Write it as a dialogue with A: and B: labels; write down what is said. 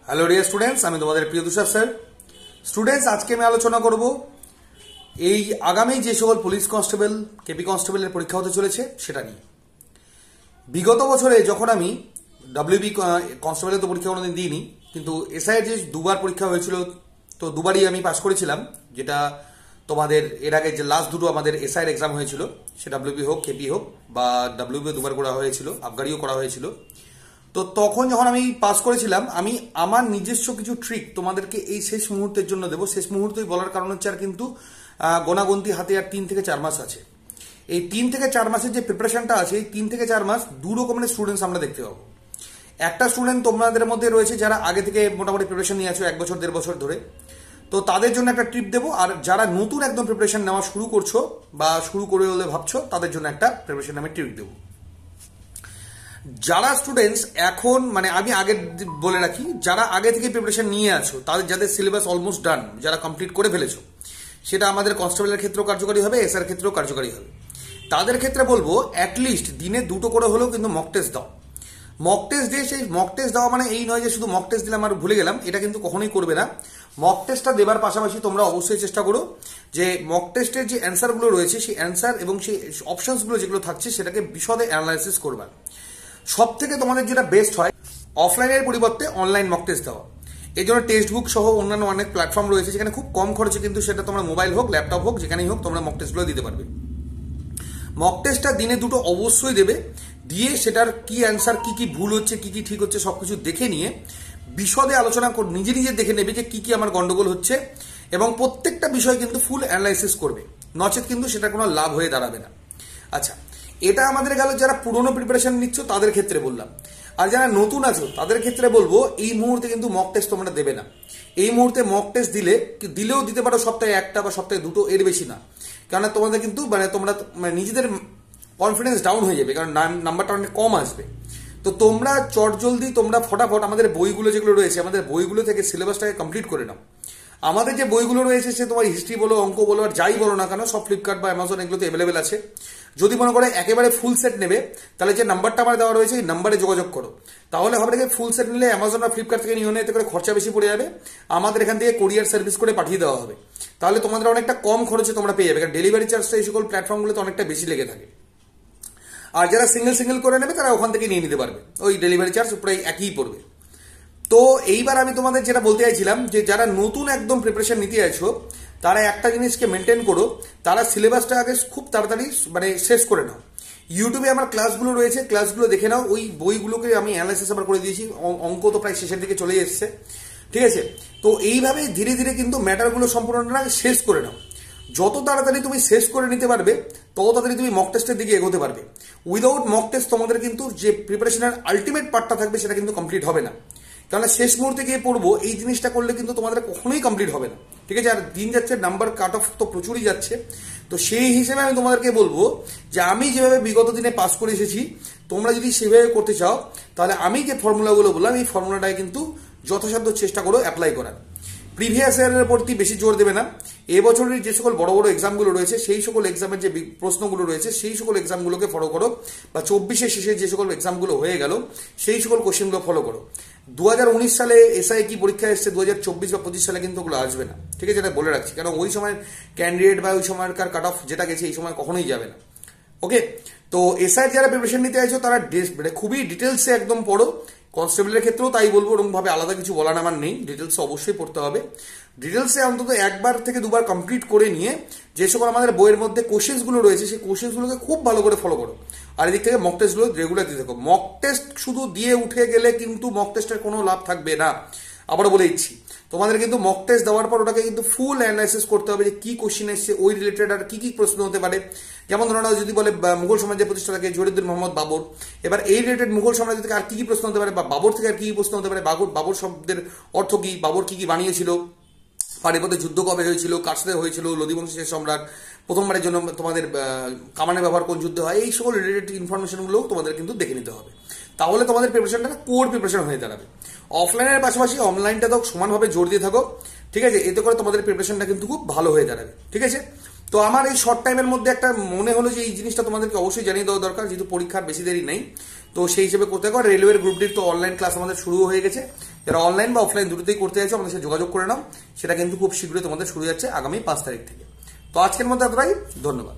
A: Hello dear students, আমি তোমাদের প্রিয় তুষার স্যার। স্টুডেন্টস, আজকে আমি আলোচনা করব এই আগামী যে সকল পুলিশ কনস্টেবল, কেপি কনস্টেবলের পরীক্ষা হতে চলেছে সেটা নিয়ে। বিগত বছরে যখন আমি ডাব্লিউবি কনস্টেবলের তো পরীক্ষা কোনোদিন দিইনি, কিন্তু এসআইয়ের যে দুবার পরীক্ষা হয়েছিল তো দুবারই আমি পাস করেছিলাম। যেটা তোমাদের এর আগে যে লাস্ট দুটো আমাদের এসআইয়ের এক্সাম হয়েছিল, সে ডাব্লিউবি হোক কেপি হোক বা ডাব্লিউবি দুবার করা হয়েছিল, আবগারিও করা হয়েছিল। তো তখন যখন আমি পাস করেছিলাম, আমি আমার নিজস্ব কিছু ট্রিক তোমাদেরকে এই শেষ মুহূর্তের জন্য দেবো। শেষ মুহূর্তেই বলার কারণ হচ্ছে, আর কিন্তু গোনাগুনতি হাতে আর 3 থেকে 4 মাস আছে। এই 3 থেকে 4 মাসের যে প্রিপারেশনটা আছে, এই 3 থেকে 4 মাস দু রকমের স্টুডেন্টস আমরা দেখতে পাবো। একটা স্টুডেন্ট তোমাদের মধ্যে রয়েছে যারা আগে থেকে মোটামুটি প্রিপারেশন নিয়ে আছো 1 বছর 1.5 বছর ধরে, তো তাদের জন্য একটা ট্রিপ দেবো। আর যারা নতুন একদম প্রিপারেশন নেওয়া শুরু করছো বা শুরু করে বলে ভাবছো, তাদের জন্য একটা প্রিপারেশন আমি ট্রিপ দেবো। যারা স্টুডেন্টস এখন আমি আগে বলে রাখি, যারা আগে থেকে প্রিপারেশন নিয়ে আছো, তাদের যাদের সিলেবাস অলমোস্ট ডান, যারা কমপ্লিট করে ফেলেছো, সেটা আমাদের কনস্টেবলের ক্ষেত্রেও কার্যকারী হবে, এসআর ক্ষেত্রেও কার্যকারী হবে। তাদের ক্ষেত্রে বলবো অ্যাটলিস্ট দিনে 2টো করে হলেও কিন্তু মক টেস্ট দাও। মক টেস্ট দিয়ে সেই মক টেস্ট দেওয়া মানে এই নয় যে শুধু মক টেস্ট দিলাম আর ভুলে গেলাম, এটা কিন্তু কখনোই করবে না। মক টেস্টটা দেবার পাশাপাশি তোমরা অবশ্যই চেষ্টা করো যে মক টেস্টের যে অ্যান্সারগুলো রয়েছে, সেই অ্যান্সার এবং সেই অপশনসগুলো যেগুলো থাকছে সেটাকে বিশদে অ্যানালাইসিস করবা। সব থেকে তোমাদের যেটা বেস্ট হয়, অফলাইনের পরিবর্তে অনলাইন মক টেস্ট দেওয়া। এই জন্য টেক্সট বুক সহ অন্যান্য অনেক প্ল্যাটফর্ম রয়েছে, যেখানে খুব কম খরচে কিন্তু সেটা তোমরা মোবাইল হোক, ল্যাপটপ হোক, যেখানেই হোক তোমরা মক টেস্টগুলো দিতে পারবে। মক টেস্টটা দিনে 2টো অবশ্যই দেবে, দিয়ে সেটার কি অ্যান্সার, কি কি ভুল হচ্ছে, কি কি ঠিক হচ্ছে, সবকিছু দেখে নিয়ে বিশদে আলোচনা কর, নিজে নিজে দেখে নেবে যে কি কি আমার গন্ডগোল হচ্ছে, এবং প্রত্যেকটা বিষয় কিন্তু ফুল অ্যানালাইসিস করবে। নচেত কিন্তু সেটা কোনো লাভ হয়ে দাঁড়াবে না। আচ্ছা, এটা আমাদের গেল যারা পুরনো প্রিপারেশন নিচ্ছ তাদের ক্ষেত্রে বললাম। আর যারা নতুন আছো তাদের ক্ষেত্রে বলবো, এই মুহূর্তে কিন্তু মক টেস্ট তোমরা দেবে না। এই মুহূর্তে মক টেস্ট দিলেও দিতে পারো সপ্তাহে 1টা বা সপ্তাহে 2টো, এর বেশি না। কেননা তোমাদের কিন্তু তোমরা নিজেদের কনফিডেন্স ডাউন হয়ে যাবে, কারণ নাম্বারটা অনেক কম আসবে। তো তোমরা চটজলদি তোমরা ফটাফট আমাদের বইগুলো যেগুলো রয়েছে, আমাদের বইগুলো থেকে সিলেবাসটাকে কমপ্লিট করে নাও। আমাদের যে বইগুলো রয়েছে, সে তোমার হিস্ট্রি বলো, অঙ্ক বলো, আর যাই বলো না কেন, সব ফ্লিপকার্ট বা অ্যামাজন এগুলোতে অ্যাভেলেবেল আছে। যদি মনে করে একেবারে ফুল সেট নেবে, তাহলে যে নাম্বারটা আমার দেওয়া রয়েছে এই নাম্বারে যোগাযোগ করো। তাহলে হবে দেখে ফুল সেট নিলে অ্যামাজন বা ফ্লিপকার্ট থেকে নিয়ে এতে করে খরচা বেশি পড়ে যাবে, আমাদের এখান থেকে কোরিয়ার সার্ভিস করে পাঠিয়ে দেওয়া হবে। তাহলে তোমাদের অনেকটা কম খরচে তোমরা পেয়ে যাবে, কারণ ডেলিভারি চার্জটা এই সকল প্ল্যাটফর্মগুলোতে অনেকটা বেশি লেগে থাকে। আর যারা সিঙ্গেল করে নেবে তারা ওখান থেকে নিয়ে নিতে পারবে, ওই ডেলিভারি চার্জ প্রায় একই পড়বে। তো এইবার আমি তোমাদের যেটা বলতে চাইছিলাম, যে যারা নতুন একদম প্রিপারেশন নিতে আছো, তারা একটা জিনিসকে মেনটেন করো, তারা সিলেবাসটা আগে খুব তাড়াতাড়ি শেষ করে নাও। ইউটিউবে আমার ক্লাসগুলো রয়েছে, ক্লাসগুলো দেখে নাও। ওই বইগুলোকে আমি অ্যানালাইসিস আবার করে দিয়েছি, অঙ্ক তো প্রায় শেষের দিকে চলে এসছে, ঠিক আছে। তো এইভাবে ধীরে ধীরে কিন্তু ম্যাটারগুলো সম্পূর্ণটা শেষ করে নাও। যত তাড়াতাড়ি তুমি শেষ করে নিতে পারবে, তত তাড়াতাড়ি তুমি মক টেস্টের দিকে এগোতে পারবে। উইদাউট মক টেস্ট তোমাদের কিন্তু যে প্রিপারেশনের আলটিমেট পার্টটা থাকবে, সেটা কিন্তু কমপ্লিট হবে না। কারণ শেষ মুহূর্তে গিয়ে পড়বো, এই জিনিসটা করলে কিন্তু তোমাদের কখনোই কমপ্লিট হবে না, ঠিক আছে। আর দিন যাচ্ছে, নাম্বার কাট অফ তো প্রচুরই যাচ্ছে। তো সেই হিসেবে আমি তোমাদেরকে বলবো যে আমি যেভাবে বিগত দিনে পাস করে এসেছি, তোমরা যদি সেভাবে করতে চাও, তাহলে আমি যে ফর্মুলাগুলো বললাম, এই ফর্মুলাটাই কিন্তু যথাসাধ্য চেষ্টা করো অ্যাপ্লাই করার। প্রিভিয়াস ইয়ারের প্রতি বেশি জোর দেবে না। এবছরের যে সকল বড় বড় এক্সামগুলো রয়েছে, সেই সকল এক্সামের যে প্রশ্নগুলো রয়েছে, সেই সকল এক্সামগুলোকে ফলো করো, বা 24-এর শেষে যে সকল এক্সামগুলো হয়ে গেল, সেই সকল কোশ্চেনগুলো ফলো করো। 2019 সালে এসআই কি পরীক্ষা এসছে, 2024 বা 25 সালে কিন্তু ওগুলো আসবে না, ঠিক আছে, এটা বলে রাখছি। কারণ ওই সময় ক্যান্ডিডেট বা ওই সময়কার কাট অফ যেটা গেছে, এই সময় কখনোই যাবে না। ওকে, তো এসআই যারা প্রিপারেশন নিতে চাইছো, তারা খুবই ডিটেলসে একদম পড়ো। কনস্টেবলের ক্ষেত্রেও তাই বলবো, ওরকমভাবে আলাদা কিছু বলার আমার নেই, ডিটেলসে অবশ্যই পড়তে হবে। ডিটেলসে অন্তত 1বার থেকে 2বার কমপ্লিট করে নিয়ে যে সকল আমাদের বইয়ের মধ্যে কোশ্চেন্সগুলো রয়েছে, সেই কোশ্চেন্সগুলোকে খুব ভালো করে ফলো করো। আর এদিক থেকে মক টেস্টগুলো রেগুলার দিতে থাকো। মক টেস্ট শুধু দিয়ে উঠে গেলে কিন্তু মক টেস্টের কোনো লাভ থাকবে না। আবারও বলে দিচ্ছি, তোমাদের কিন্তু মক টেস্ট দেওয়ার পর ওটাকে কিন্তু ফুল অ্যানালাইসিস করতে হবে, যে কি কোশ্চেন এসছে, ওই রিলেটেড আর কি কি প্রশ্ন হতে পারে। যেমন ধরো যদি বলে মুঘল সাম্রাজ্যের প্রতিষ্ঠাতাকে জহিরুদ্দিন মোহাম্মদ বাবর, এবার এই রিলেটেড মুঘল সাম্রাজ্য থেকে আর কি কি প্রশ্ন হতে পারে, বা বাবর থেকে আর কি কি প্রশ্ন হতে পারে, বাবর শব্দের অর্থ কি, বাবর কি কি বানিয়েছিল, পানিপথে যুদ্ধ কবে হয়েছিল, কার সাথে হয়েছিল, লোদী বংশের সম্রাট প্রথমবারের জন্য তোমাদের কামানের ব্যবহার কোন যুদ্ধে হয়, এই সকল রিলেটেড ইনফরমেশনগুলো তোমাদের কিন্তু দেখে নিতে হবে। তাহলে তোমাদের প্রিপারেশনটা কোর প্রিপারেশন হয়ে দাঁড়াবে। অফলাইনের পাশাপাশি অনলাইনটা তো সমানভাবে জোর দিয়ে থাকো, ঠিক আছে। এতে করে তোমাদের প্রিপারেশনটা কিন্তু খুব ভালো হয়ে দাঁড়াবে, ঠিক আছে। তো আমার এই শর্ট টাইমের মধ্যে একটা মনে হলো যে এই জিনিসটা তোমাদেরকে অবশ্যই জানিয়ে দেওয়া দরকার, যেহেতু পরীক্ষার বেশি দেরি নেই। তো সেই হিসেবে করতে হবে। রেলওয়ের গ্রুপ ডির তো অনলাইন ক্লাস আমাদের শুরু হয়ে গেছে, যারা অনলাইন বা অফলাইন দুটোতেই করতে চাইছো আমাদের সাথে যোগাযোগ করে নাও, সেটা কিন্তু খুব শীঘ্রই তোমাদের শুরু যাচ্ছে আগামী 5 তারিখ থেকে। তো আজকের মধ্যে এতটাই, ধন্যবাদ।